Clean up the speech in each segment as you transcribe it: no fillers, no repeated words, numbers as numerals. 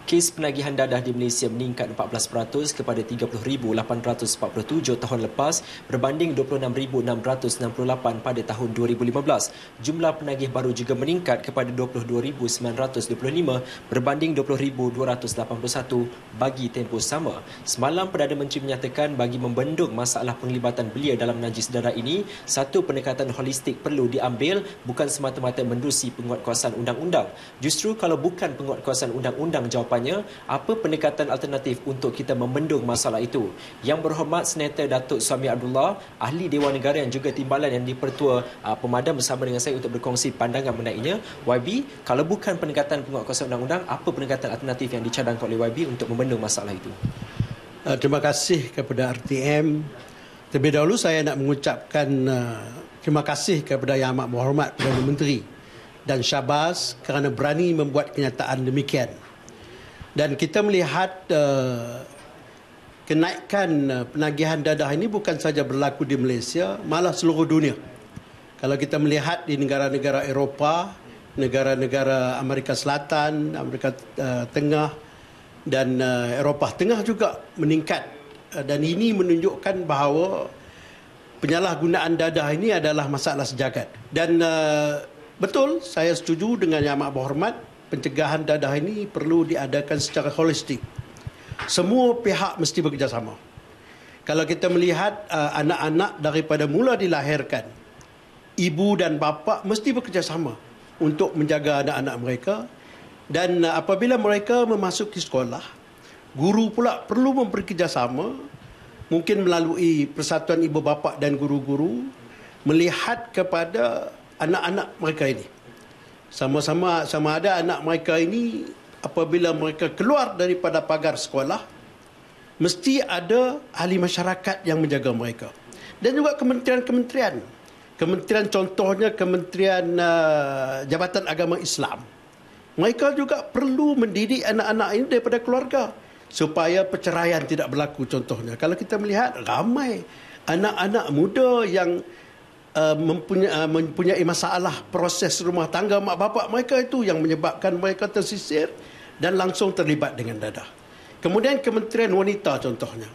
Kes penagihan dadah di Malaysia meningkat 14% kepada 30,847 tahun lepas berbanding 26,668 pada tahun 2015. Jumlah penagih baru juga meningkat kepada 22,925 berbanding 20,281 bagi tempoh sama. Semalam Perdana Menteri menyatakan bagi membendung masalah penglibatan belia dalam najis darah ini, satu pendekatan holistik perlu diambil, bukan semata-mata menerusi penguatkuasaan undang-undang. Justru kalau bukan penguatkuasaan undang-undang, jawapannya apa pendekatan alternatif untuk kita membendung masalah itu? Yang berhormat Senator Datuk Suami Abdullah, Ahli Dewan Negara yang juga timbalan yang dipertua pemadam bersama dengan saya untuk berkongsi pandangan mengenainya. YB, kalau bukan pendekatan penguatkuasaan undang-undang, apa pendekatan alternatif yang dicadangkan oleh YB untuk membendung masalah itu? Terima kasih kepada RTM. Terlebih dahulu saya nak mengucapkan terima kasih kepada Yang Amat Berhormat Perdana Menteri dan Syahbaz kerana berani membuat kenyataan demikian. Dan kita melihat kenaikan penagihan dadah ini bukan saja berlaku di Malaysia, malah seluruh dunia. Kalau kita melihat di negara-negara Eropah, negara-negara Amerika Selatan, Amerika Tengah dan Eropah Tengah juga meningkat. Dan ini menunjukkan bahawa penyalahgunaan dadah ini adalah masalah sejagat. Dan betul, saya setuju dengan Yang Amat Berhormat, pencegahan dadah ini perlu diadakan secara holistik. Semua pihak mesti bekerjasama. Kalau kita melihat anak-anak daripada mula dilahirkan, ibu dan bapa mesti bekerjasama untuk menjaga anak-anak mereka. Dan apabila mereka memasuki sekolah, guru pula perlu bekerjasama, mungkin melalui persatuan ibu bapa dan guru-guru, melihat kepada anak-anak mereka ini. Sama ada anak mereka ini apabila mereka keluar daripada pagar sekolah, mesti ada ahli masyarakat yang menjaga mereka. Dan juga kementerian-kementerian. Kementerian contohnya Kementerian Jabatan Agama Islam. Mereka juga perlu mendidik anak-anak ini daripada keluarga supaya perceraian tidak berlaku contohnya. Kalau kita melihat ramai anak-anak muda yang mempunyai masalah proses rumah tangga mak bapak mereka, itu yang menyebabkan mereka tersisir dan langsung terlibat dengan dadah. Kemudian Kementerian Wanita contohnya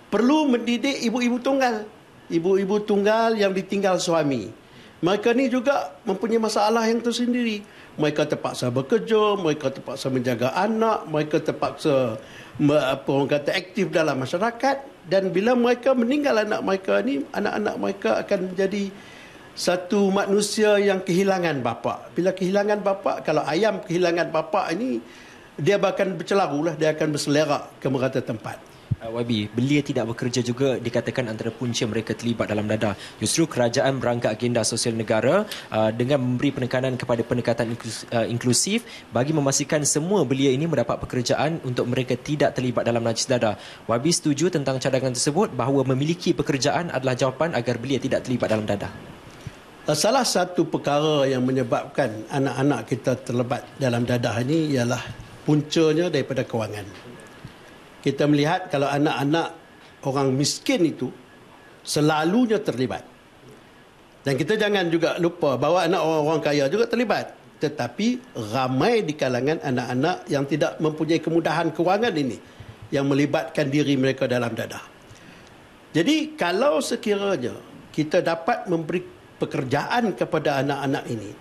perlu mendidik ibu-ibu tunggal. Ibu-ibu tunggal yang ditinggal suami. Mereka ni juga mempunyai masalah yang tersendiri. Mereka terpaksa bekerja, mereka terpaksa menjaga anak, mereka terpaksa aktif dalam masyarakat. Dan bila mereka meninggal anak mereka ni, anak-anak mereka akan menjadi satu manusia yang kehilangan bapa. Bila kehilangan bapa, kalau ayam kehilangan bapa ini, dia bahkan bercelarulah, dia akan berselerak ke merata tempat. YB, belia tidak bekerja juga dikatakan antara punca mereka terlibat dalam dadah. Justru kerajaan berangkat agenda sosial negara dengan memberi penekanan kepada pendekatan inklusif bagi memastikan semua belia ini mendapat pekerjaan untuk mereka tidak terlibat dalam najis dadah. YB setuju tentang cadangan tersebut bahawa memiliki pekerjaan adalah jawapan agar belia tidak terlibat dalam dadah? Salah satu perkara yang menyebabkan anak-anak kita terlibat dalam dadah ini ialah puncanya daripada kewangan. Kita melihat kalau anak-anak orang miskin itu selalunya terlibat. Dan kita jangan juga lupa bahawa anak orang kaya juga terlibat. Tetapi ramai di kalangan anak-anak yang tidak mempunyai kemudahan kewangan ini yang melibatkan diri mereka dalam dadah. Jadi kalau sekiranya kita dapat memberi pekerjaan kepada anak-anak ini,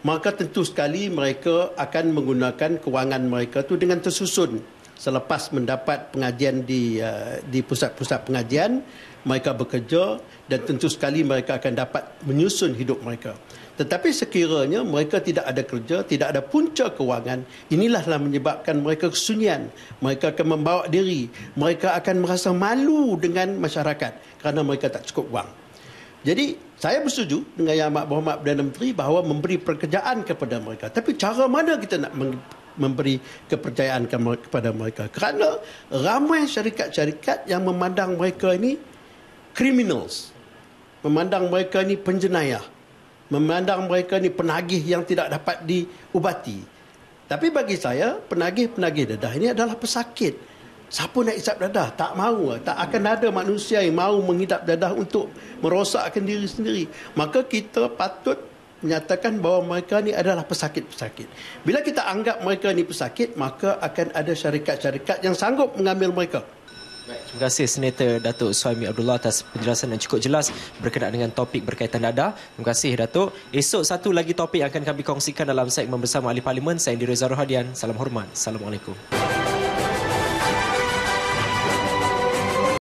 maka tentu sekali mereka akan menggunakan kewangan mereka itu dengan tersusun. Selepas mendapat pengajian di pusat-pusat pengajian, mereka bekerja dan tentu sekali mereka akan dapat menyusun hidup mereka. Tetapi sekiranya mereka tidak ada kerja, tidak ada punca kewangan, inilah yang menyebabkan mereka kesunyian. Mereka akan membawa diri, mereka akan merasa malu dengan masyarakat kerana mereka tak cukup wang. Jadi saya bersetuju dengan Yang Amat Berhormat Perdana Menteri bahawa memberi pekerjaan kepada mereka. Tapi cara mana kita nak memberi kepercayaan kepada mereka? Kerana ramai syarikat-syarikat yang memandang mereka ini criminals, memandang mereka ini penjenayah, memandang mereka ini penagih yang tidak dapat diubati. Tapi bagi saya, penagih-penagih dadah ini adalah pesakit. Siapa nak isap dadah? Tak mahu. Tak akan ada manusia yang mahu menghidap dadah untuk merosakkan diri sendiri. Maka kita patut menyatakan bahawa mereka ni adalah pesakit-pesakit. Bila kita anggap mereka ni pesakit, maka akan ada syarikat-syarikat yang sanggup mengambil mereka. Terima kasih Senator Datuk Suhaimi Abdullah atas penjelasan yang cukup jelas berkenaan dengan topik berkaitan dadah. Terima kasih Datuk. Esok satu lagi topik yang akan kami kongsikan dalam segmen bersama Ahli Parlimen. Saya Indira Zarohadian. Salam hormat. Assalamualaikum.